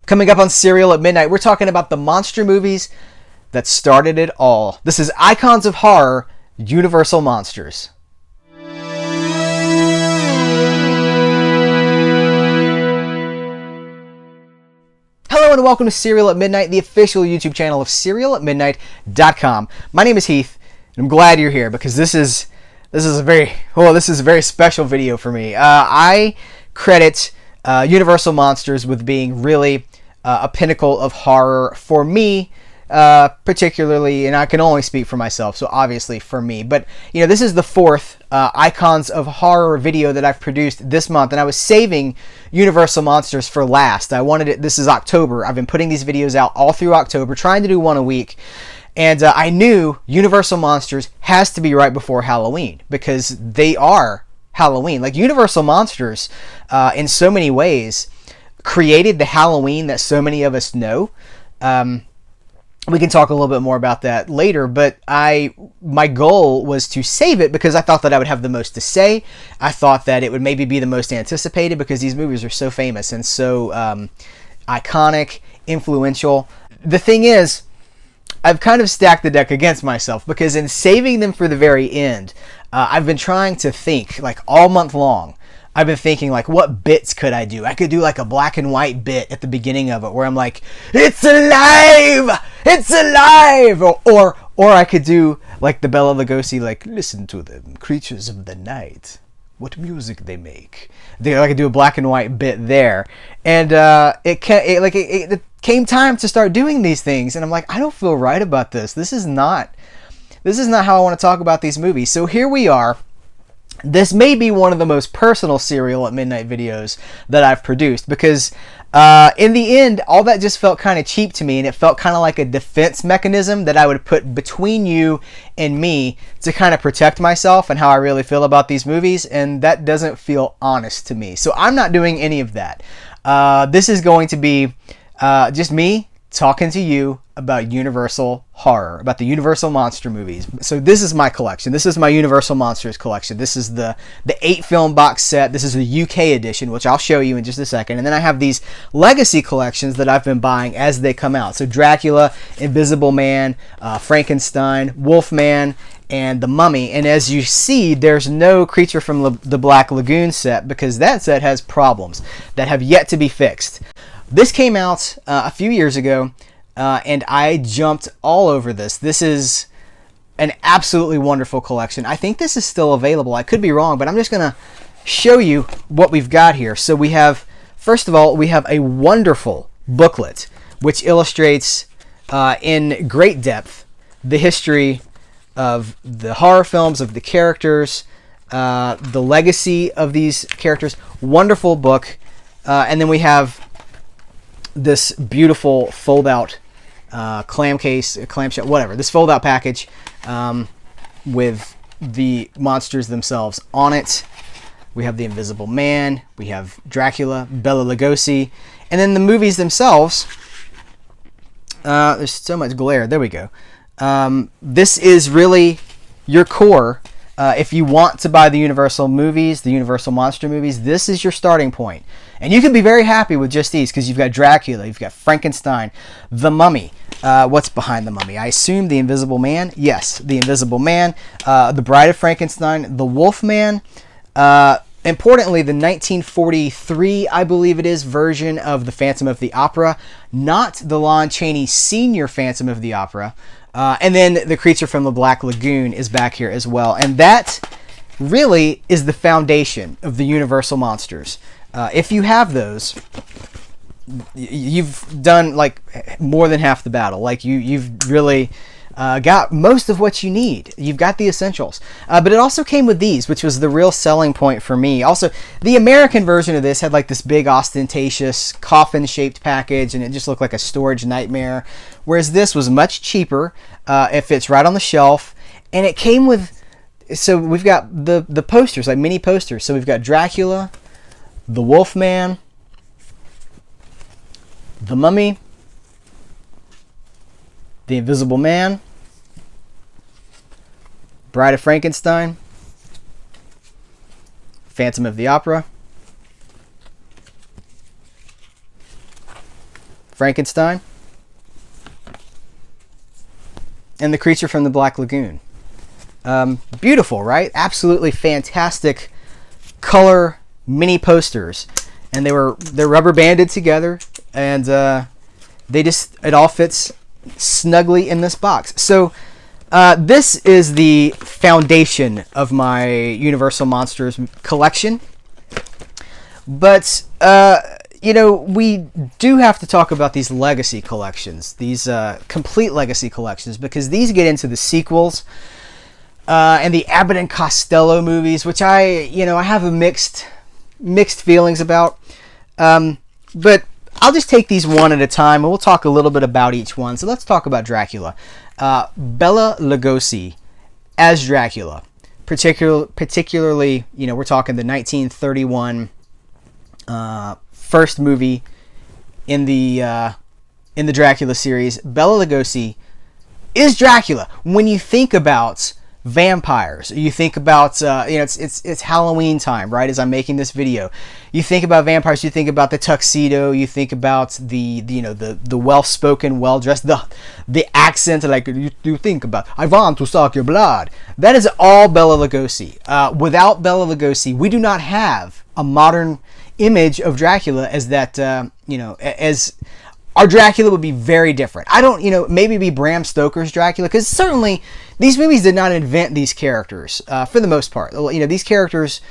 Coming up on Serial at Midnight, we're talking about the monster movies that started it all. This is Icons of Horror, Universal Monsters. Hello and welcome to Serial at Midnight, the official YouTube channel of SerialAtMidnight.com. My name is Heath, and I'm glad you're here because this is a very special video for me. I credit Universal Monsters with being really a pinnacle of horror for me, particularly, and I can only speak for myself, so obviously for me. But, you know, this is the fourth Icons of Horror video that I've produced this month, and I was saving Universal Monsters for last. I wanted it, this is October. I've been putting these videos out all through October, trying to do one a week. And I knew Universal Monsters has to be right before Halloween, because they are Halloween. Like, Universal Monsters, in so many ways, created the Halloween that so many of us know. We can talk a little bit more about that later, but my goal was to save it because I thought that I would have the most to say. I thought that it would maybe be the most anticipated because these movies are so famous and so iconic, influential. The thing is, I've kind of stacked the deck against myself because in saving them for the very end, I've been trying to think, like, all month long. I've been thinking, like, what bits could I do? I could do, like, a black and white bit at the beginning of it where I'm like, it's alive! It's alive! Or I could do, like, the Bela Lugosi, like, listen to them, creatures of the night. What music they make. I could do a black and white bit there. And it came time to start doing these things. And I'm like, I don't feel right about this. This is not how I want to talk about these movies. So here we are. This may be one of the most personal Serial at Midnight videos that I've produced because in the end, all that just felt kind of cheap to me, and it felt kind of like a defense mechanism that I would put between you and me to kind of protect myself and how I really feel about these movies, and that doesn't feel honest to me. So I'm not doing any of that. This is going to be just me talking to you about Universal horror, about the Universal monster movies. So this is my collection. This is my Universal Monsters collection. This is the 8-film box set. This is the UK edition, which I'll show you in just a second. And then I have these legacy collections that I've been buying as they come out. So Dracula, Invisible Man, Frankenstein, Wolfman, and The Mummy. And as you see, there's no Creature from the Black Lagoon set because that set has problems that have yet to be fixed. This came out a few years ago, and I jumped all over this. This is an absolutely wonderful collection. I think this is still available. I could be wrong, but I'm just going to show you what we've got here. So we have, first of all, we have a wonderful booklet, which illustrates in great depth the history of the horror films, of the characters, the legacy of these characters. Wonderful book. And then we have this beautiful fold-out clamshell, whatever. This fold-out package with the monsters themselves on it. We have the Invisible Man. We have Dracula, Bela Lugosi, and then the movies themselves. There's so much glare. There we go. This is really your core. If you want to buy the Universal movies, the Universal monster movies, this is your starting point. And you can be very happy with just these because you've got Dracula, you've got Frankenstein, The Mummy. What's behind The Mummy? I assume the Invisible Man. Yes, the Invisible Man. The Bride of Frankenstein, the Wolfman. Importantly, the 1943, I believe it is, version of the Phantom of the Opera. Not the Lon Chaney Sr. Phantom of the Opera. And then the Creature from the Black Lagoon is back here as well. And that really is the foundation of the Universal Monsters. If you have those, you've done like more than half the battle. Like you've really got most of what you need. You've got the essentials. But it also came with these, which was the real selling point for me. Also, the American version of this had like this big ostentatious coffin-shaped package, and it just looked like a storage nightmare. Whereas this was much cheaper. It fits right on the shelf, and it came with. So we've got the posters, like mini posters. So we've got Dracula, the Wolfman, the Mummy, the Invisible Man, Bride of Frankenstein, Phantom of the Opera, Frankenstein, and The Creature from the Black Lagoon. Beautiful, right? Absolutely fantastic color mini posters, and they're rubber banded together, and it all fits snugly in this box. So this is the foundation of my Universal Monsters collection. But we do have to talk about these legacy collections, these complete legacy collections, because these get into the sequels and the Abbott and Costello movies, which I have a mixed feelings about. But I'll just take these one at a time, and we'll talk a little bit about each one. So let's talk about Dracula. Bela Lugosi as Dracula, particularly, we're talking the 1931 first movie in the Dracula series. Bela Lugosi is Dracula. When you think about vampires, you think about it's Halloween time, right? As I'm making this video, you think about vampires, you think about the tuxedo, you think about the well-spoken, well-dressed, the accent, like you think about, I want to suck your blood. That is all Bela Lugosi. Without Bela Lugosi, we do not have a modern image of Dracula as that, as our Dracula would be very different. I don't, maybe be Bram Stoker's Dracula, because certainly these movies did not invent these characters for the most part. These characters,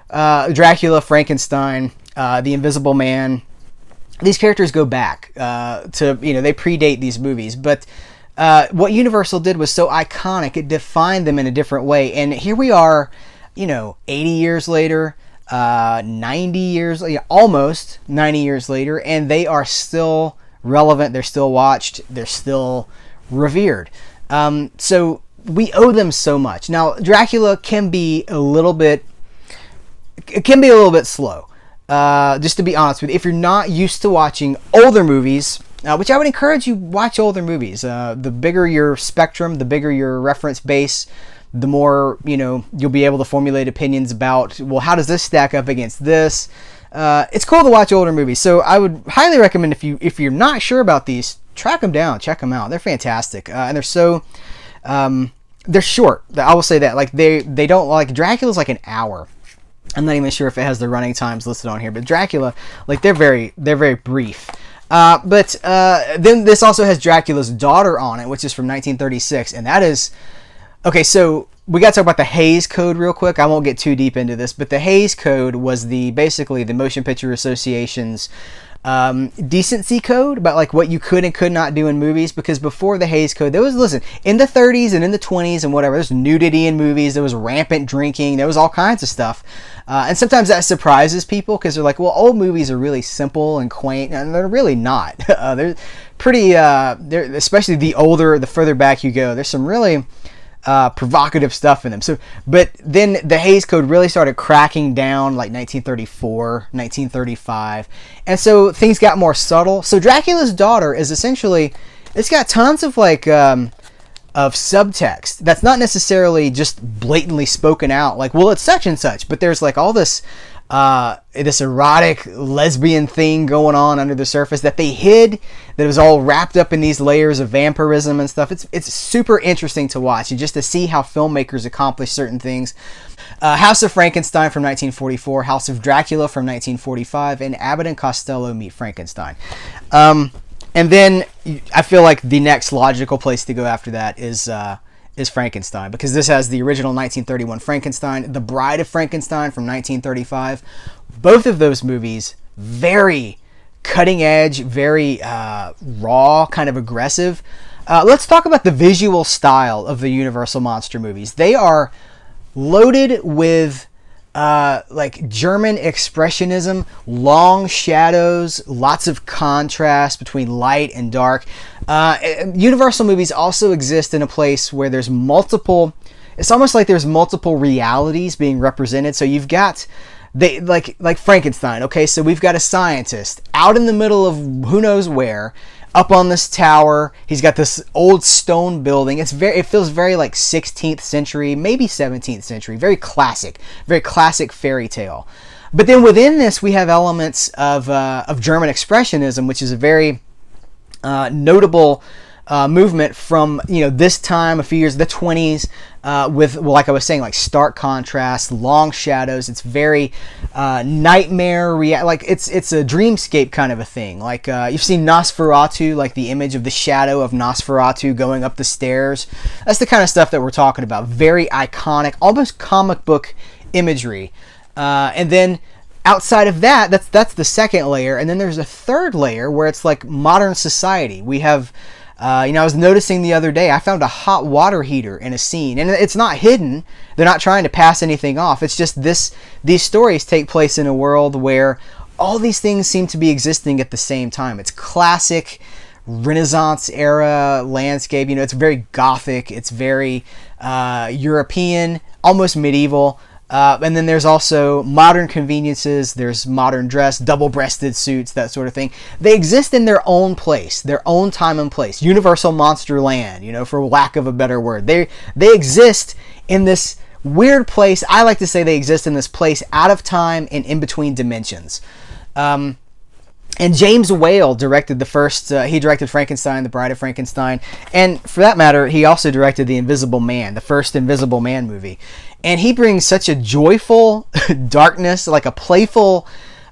Dracula, Frankenstein, the Invisible Man, these characters go back to, they predate these movies. But what Universal did was so iconic, it defined them in a different way. And here we are, 80 years later, 90 years, almost 90 years later, and they are still relevant, they're still watched, they're still revered. So we owe them so much. Now, Dracula can be a little bit slow. Just to be honest with you, if you're not used to watching older movies, which I would encourage you, watch older movies. The bigger your spectrum, the bigger your reference base, the more you'll be able to formulate opinions about, well, how does this stack up against this? It's cool to watch older movies, so I would highly recommend, if you're not sure about these, track them down, check them out. They're fantastic, and they're so they're short. I will say that, like they don't, like Dracula's like an hour. I'm not even sure if it has the running times listed on here, but Dracula, like they're very brief. But then this also has Dracula's daughter on it, which is from 1936, and that is okay. So we got to talk about the Hays Code real quick. I won't get too deep into this, but the Hays Code was basically the Motion Picture Association's decency code about like what you could and could not do in movies. Because before the Hays Code, there was, listen, in the 30s and in the 20s and whatever, there's nudity in movies, there was rampant drinking, there was all kinds of stuff. And sometimes that surprises people because they're like, well, old movies are really simple and quaint, and they're really not. They're pretty, especially the further back you go, there's some really provocative stuff in them. So, but then the Hays Code really started cracking down like 1934, 1935, and so things got more subtle. So Dracula's daughter is essentially, it's got tons of like of subtext that's not necessarily just blatantly spoken out, like, well, it's such and such, but there's like all this this erotic lesbian thing going on under the surface that they hid, that was all wrapped up in these layers of vampirism and stuff. It's super interesting to watch, and just to see how filmmakers accomplish certain things. House of Frankenstein from 1944, House of Dracula from 1945, and Abbott and Costello Meet Frankenstein. And then I feel like the next logical place to go after that is Frankenstein, because this has the original 1931 Frankenstein, The Bride of Frankenstein from 1935. Both of those movies, very cutting edge, very raw, kind of aggressive. Let's talk about the visual style of the Universal Monster movies. They are loaded with like German expressionism, long shadows, lots of contrast between light and dark. Universal movies also exist in a place where there's multiple, it's almost like there's multiple realities being represented. So you've got like Frankenstein. Okay, so we've got a scientist out in the middle of who knows where, up on this tower. He's got this old stone building. It feels very like 16th century, maybe 17th century. Very classic fairy tale. But then within this, we have elements of German expressionism, which is a very notable movement from this time a few years, the 20s, with, well, like I was saying, like stark contrast, long shadows. It's very nightmare like it's a dreamscape kind of a thing. Like you've seen Nosferatu, like the image of the shadow of Nosferatu going up the stairs. That's the kind of stuff that we're talking about. Very iconic, almost comic book imagery. And then outside of that, that's the second layer, and then there's a third layer where it's like modern society. We have I was noticing the other day, I found a hot water heater in a scene, and it's not hidden. They're not trying to pass anything off. It's just these stories take place in a world where all these things seem to be existing at the same time. It's classic Renaissance era landscape. It's very gothic. It's very European, almost medieval. And then there's also modern conveniences, there's modern dress, double-breasted suits, that sort of thing. They exist in their own place, their own time and place. Universal Monster Land, for lack of a better word. They exist in this weird place. I like to say they exist in this place out of time and in between dimensions. And James Whale directed the first, he directed Frankenstein, The Bride of Frankenstein, and for that matter, he also directed The Invisible Man, the first Invisible Man movie. And he brings such a joyful darkness, like a playful,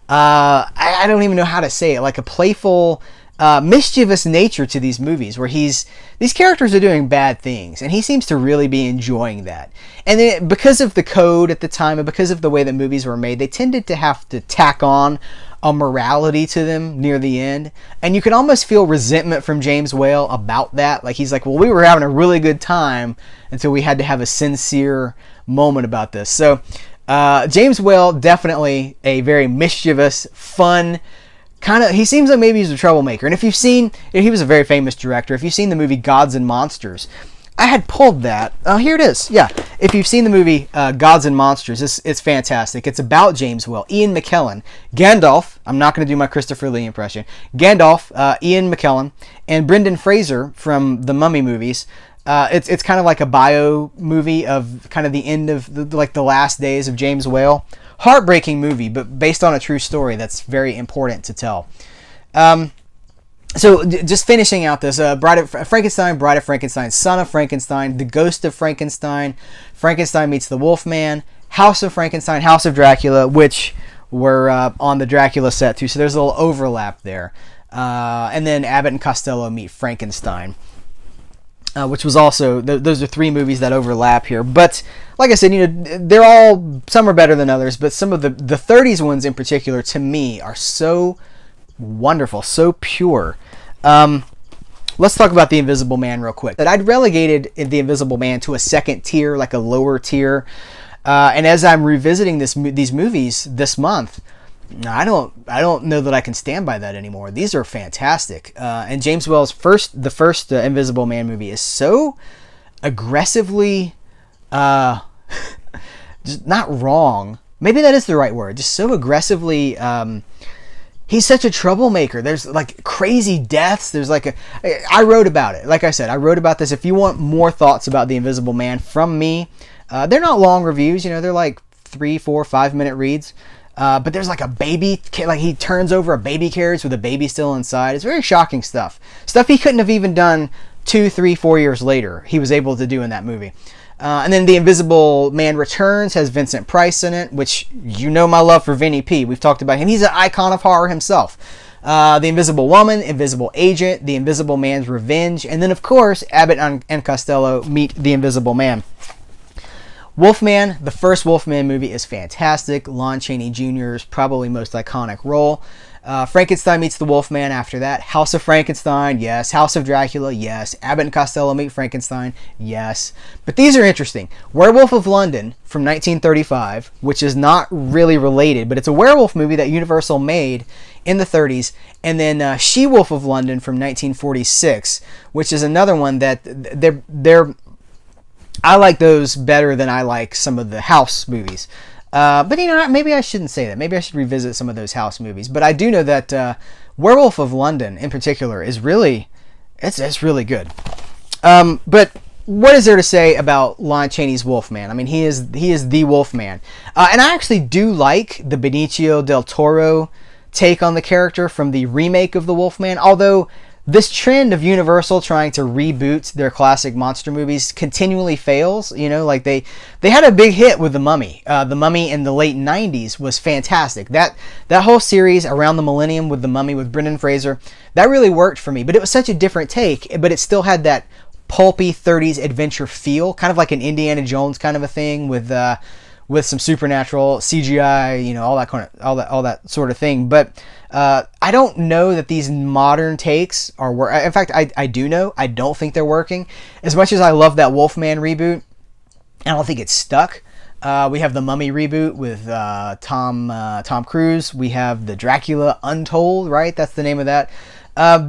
I don't even know how to say it, like a playful, mischievous nature to these movies, where these characters are doing bad things, and he seems to really be enjoying that. And then because of the code at the time, and because of the way that movies were made, they tended to have to tack on a morality to them near the end, and you can almost feel resentment from James Whale about that. Like, he's like, well, we were having a really good time until we had to have a sincere moment about this. So James Whale, definitely a very mischievous, fun kind of, he seems like maybe he's a troublemaker. And if you've seen, he was a very famous director, if you've seen the movie Gods and Monsters, I had pulled that. Oh, here it is. Yeah. If you've seen the movie Gods and Monsters, it's fantastic. It's about James Whale, Ian McKellen, Gandalf. I'm not going to do my Christopher Lee impression. Gandalf, Ian McKellen, and Brendan Fraser from the Mummy movies. It's kind of like a bio movie of kind of the end of the last days of James Whale. Heartbreaking movie, but based on a true story that's very important to tell. So just finishing out this, Bride of Frankenstein, Son of Frankenstein, The Ghost of Frankenstein, Frankenstein Meets the Wolfman, House of Frankenstein, House of Dracula, which were on the Dracula set too, so there's a little overlap there. And then Abbott and Costello Meet Frankenstein, which was also, those are three movies that overlap here. But like I said, they're all, some are better than others, but some of the 30s ones in particular, to me, are so wonderful, so pure. Let's talk about The Invisible Man real quick. That I'd relegated The Invisible Man to a second tier, like a lower tier. And as I'm revisiting these movies this month, I don't know that I can stand by that anymore. These are fantastic. And James Whale's first Invisible Man movie is so aggressively, just not wrong. Maybe that is the right word. Just so aggressively. He's such a troublemaker. There's like crazy deaths. There's like I wrote about it. Like I said, I wrote about this. If you want more thoughts about The Invisible Man from me, they're not long reviews. They're like 3, 4, 5-minute reads. But there's like a baby, like he turns over a baby carriage with a baby still inside. It's very shocking stuff. Stuff he couldn't have even done 2, 3, 4 years later. He was able to do in that movie. And then The Invisible Man Returns has Vincent Price in it, which my love for Vinny P. We've talked about him. He's an icon of horror himself. The Invisible Woman, Invisible Agent, The Invisible Man's Revenge, and then of course Abbott and Costello Meet the Invisible Man. Wolfman, the first Wolfman movie, is fantastic. Lon Chaney Jr.'s probably most iconic role. Frankenstein Meets the Wolfman after that. House of Frankenstein, yes. House of Dracula, yes. Abbott and Costello Meet Frankenstein, yes. But these are interesting. Werewolf of London from 1935, which is not really related, but it's a werewolf movie that Universal made in the 30s. And then She-Wolf of London from 1946, which is another one that they're I like those better than I like some of the House movies. But maybe I shouldn't say that. Maybe I should revisit some of those House movies. But I do know that Werewolf of London, in particular, is really, it's really good. But what is there to say about Lon Chaney's Wolfman? I mean, he is the Wolfman. And I actually do like the Benicio del Toro take on the character from the remake of the Wolfman. Although this trend of Universal trying to reboot their classic monster movies continually fails. You know, like they had a big hit with The Mummy. The Mummy in the late 90s was fantastic. That whole series around the millennium with The Mummy with Brendan Fraser, that really worked for me. But it was such a different take, but it still had that pulpy 30s adventure feel, kind of like an Indiana Jones kind of a thing with some supernatural CGI, you know, all that sort of thing. But I don't know that these modern takes are in fact, I do know. I don't think they're working. As much as I love that Wolfman reboot, I don't think it's stuck. We have the Mummy reboot with Tom Cruise. We have the Dracula Untold, right? That's the name of that.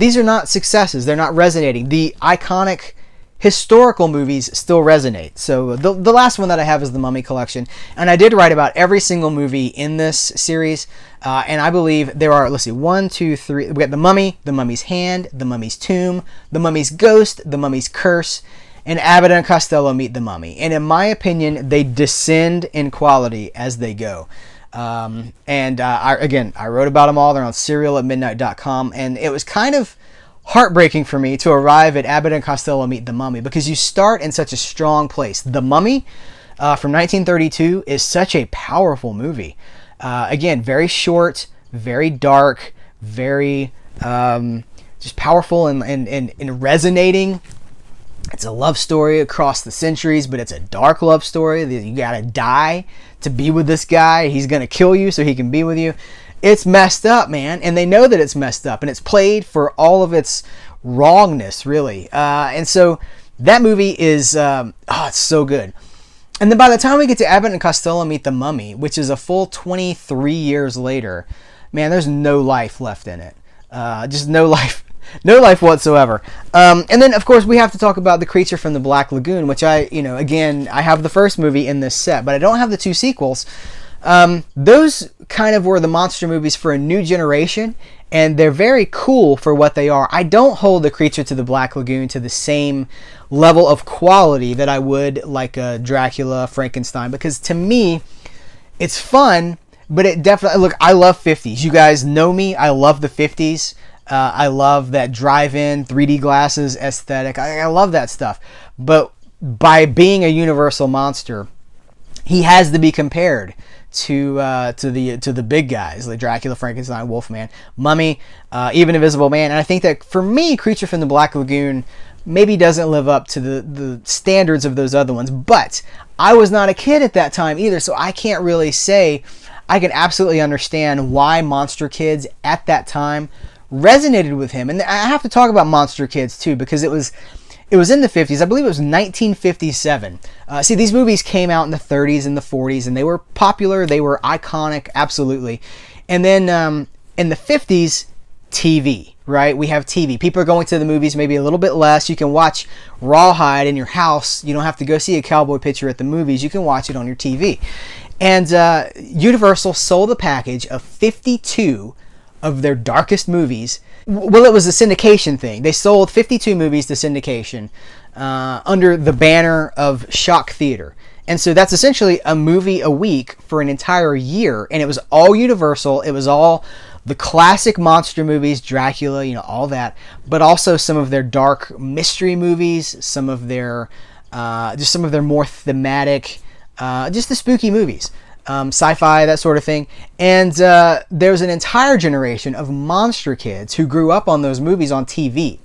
These are not successes. They're not resonating. The iconic historical movies still resonate. So the last one that I have is the Mummy Collection, and I did write about every single movie in this series, and I believe there are, let's see, 1, 2, 3, we got the Mummy, the Mummy's Hand, the Mummy's Tomb, the Mummy's Ghost, the Mummy's Curse, and Abbott and Costello Meet the Mummy. And in my opinion, they descend in quality as they go. I wrote about them all. They're on serialatmidnight.com, and it was kind of heartbreaking for me to arrive at Abbott and Costello Meet the Mummy, because you start in such a strong place. The Mummy from 1932 is such a powerful movie. Again, very short, very dark, very just powerful and resonating. It's a love story across the centuries, but it's a dark love story. You gotta die to be with this guy. He's gonna kill you so he can be with you. It's messed up, man, and they know that it's messed up, and it's played for all of its wrongness, really. And so that movie is, it's so good. And then by the time we get to Abbott and Costello Meet the Mummy, which is a full 23 years later, man, there's no life left in it. Just no life. No life whatsoever. And then, of course, we have to talk about The Creature from the Black Lagoon, which I have the first movie in this set, but I don't have the 2 sequels. Those kind of were the monster movies for a new generation, and they're very cool for what they are. I don't hold The Creature to the Black Lagoon to the same level of quality that I would like a Dracula, Frankenstein, because to me, it's fun, but it definitely, look, I love 50s. You guys know me. I love the 50s. I love that drive-in 3D glasses aesthetic. I love that stuff. But by being a Universal monster, he has to be compared to the big guys like Dracula, Frankenstein, Wolfman, Mummy, even Invisible Man. And I think that for me, Creature from the Black Lagoon maybe doesn't live up to the standards of those other ones. But I was not a kid at that time either, so I can't really say. I can absolutely understand why monster kids at that time resonated with him. And I have to talk about Monster Kids too, because it was in the 50s. I believe it was 1957. See, these movies came out in the 30s and the 40s, and they were popular. They were iconic, absolutely. And then in the 50s, TV, right? We have TV. People are going to the movies maybe a little bit less. You can watch Rawhide in your house. You don't have to go see a cowboy picture at the movies. You can watch it on your TV. And Universal sold a package of 52 of their darkest movies. Well, it was a syndication thing. They sold 52 movies to syndication under the banner of Shock Theater. And so that's essentially a movie a week for an entire year. And it was all Universal. It was all the classic monster movies, Dracula, all that. But also some of their dark mystery movies, some of their more thematic, just the spooky movies. Sci-fi, that sort of thing. And there's an entire generation of monster kids who grew up on those movies on TV.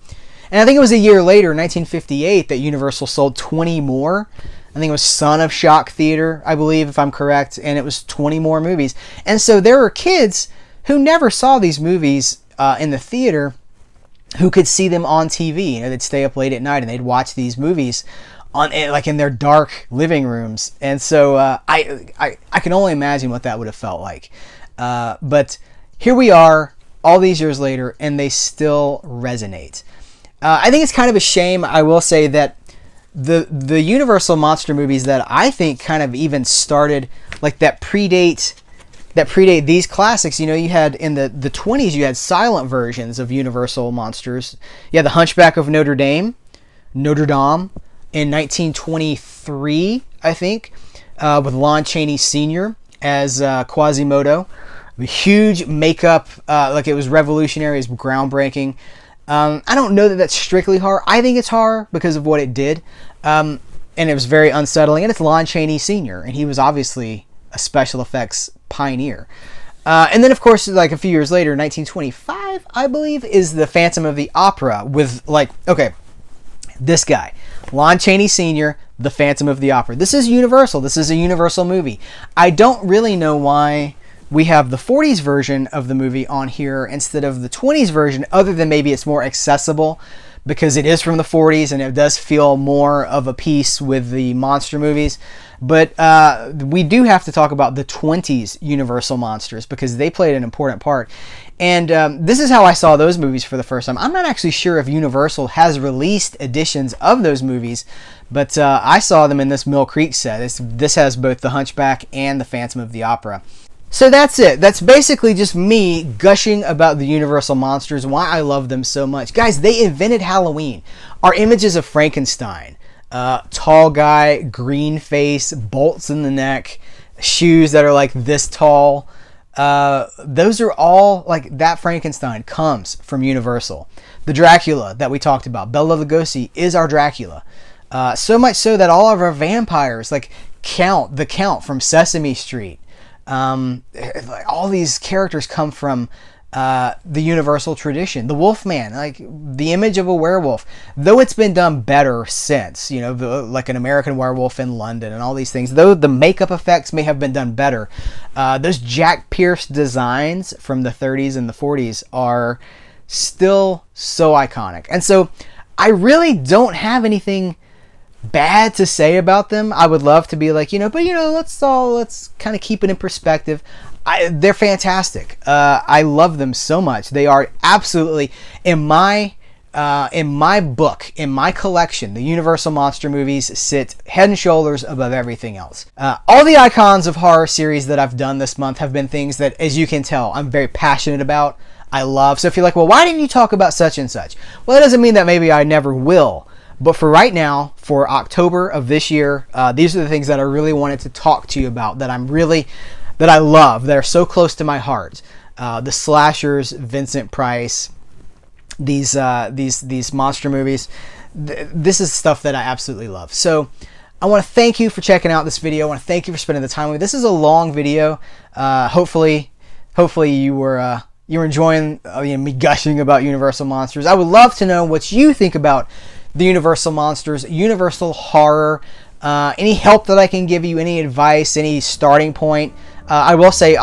And I think it was a year later, 1958, that Universal sold 20 more. I think it was Son of Shock Theater, I believe, if I'm correct. And it was 20 more movies. And so there were kids who never saw these movies in the theater who could see them on TV. They'd stay up late at night and they'd watch these movies in their dark living rooms. And so I can only imagine what that would have felt like. But here we are all these years later, and they still resonate. I think it's kind of a shame, I will say, that the Universal monster movies that I think kind of even started, like that predate these classics. You had in the 20s, you had silent versions of Universal monsters. You had the Hunchback of Notre Dame in 1923, I think, with Lon Chaney Sr. as Quasimodo. The huge makeup, it was revolutionary, it was groundbreaking. I don't know that that's strictly horror. I think it's horror because of what it did. And it was very unsettling. And it's Lon Chaney Sr., and he was obviously a special effects pioneer. And then, of course, like a few years later, 1925, I believe, is the Phantom of the Opera with, like, okay, this guy, Lon Chaney Sr., the Phantom of the Opera. This is Universal. This is a Universal movie. I don't really know why we have the 40s version of the movie on here instead of the 20s version, other than maybe it's more accessible because it is from the 40s and it does feel more of a piece with the monster movies. But we do have to talk about the 20s Universal monsters because they played an important part. And this is how I saw those movies for the first time. I'm not actually sure if Universal has released editions of those movies, but I saw them in this Mill Creek set. This has both The Hunchback and The Phantom of the Opera. So that's it. That's basically just me gushing about the Universal monsters, why I love them so much. Guys, they invented Halloween. Our images of Frankenstein, tall guy, green face, bolts in the neck, shoes that are like this tall. Those are all, like, that Frankenstein comes from Universal. The Dracula that we talked about, Bela Lugosi, is our Dracula. So much so that all of our vampires, like the Count from Sesame Street, all these characters come from the Universal tradition. The Wolfman, like the image of a werewolf, though it's been done better since, you know, like an American Werewolf in London and all these things, though the makeup effects may have been done better, those Jack Pierce designs from the 30s and the 40s are still so iconic. And so I really don't have anything bad to say about them. I would love to be like, but let's kind of keep it in perspective. They're fantastic. I love them so much. They are absolutely in my book, in my collection. The Universal monster movies sit head and shoulders above everything else. All the icons of horror series that I've done this month have been things that, as you can tell, I'm very passionate about. I love. So if you're like, well, why didn't you talk about such and such? Well, that doesn't mean that maybe I never will. But for right now, for October of this year, these are the things that I really wanted to talk to you about, that I love, that are so close to my heart. The slashers, Vincent Price, these monster movies. This is stuff that I absolutely love. So I want to thank you for checking out this video. I want to thank you for spending the time with me. This is a long video. Hopefully you were enjoying me gushing about Universal monsters. I would love to know what you think about the Universal monsters, Universal horror, any help that I can give you, any advice, any starting point. I will say,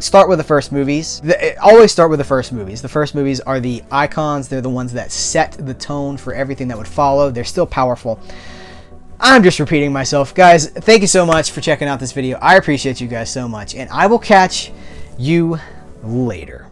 start with the first movies. Always start with the first movies. The first movies are the icons. They're the ones that set the tone for everything that would follow. They're still powerful. I'm just repeating myself. Guys, thank you so much for checking out this video. I appreciate you guys so much, and I will catch you later.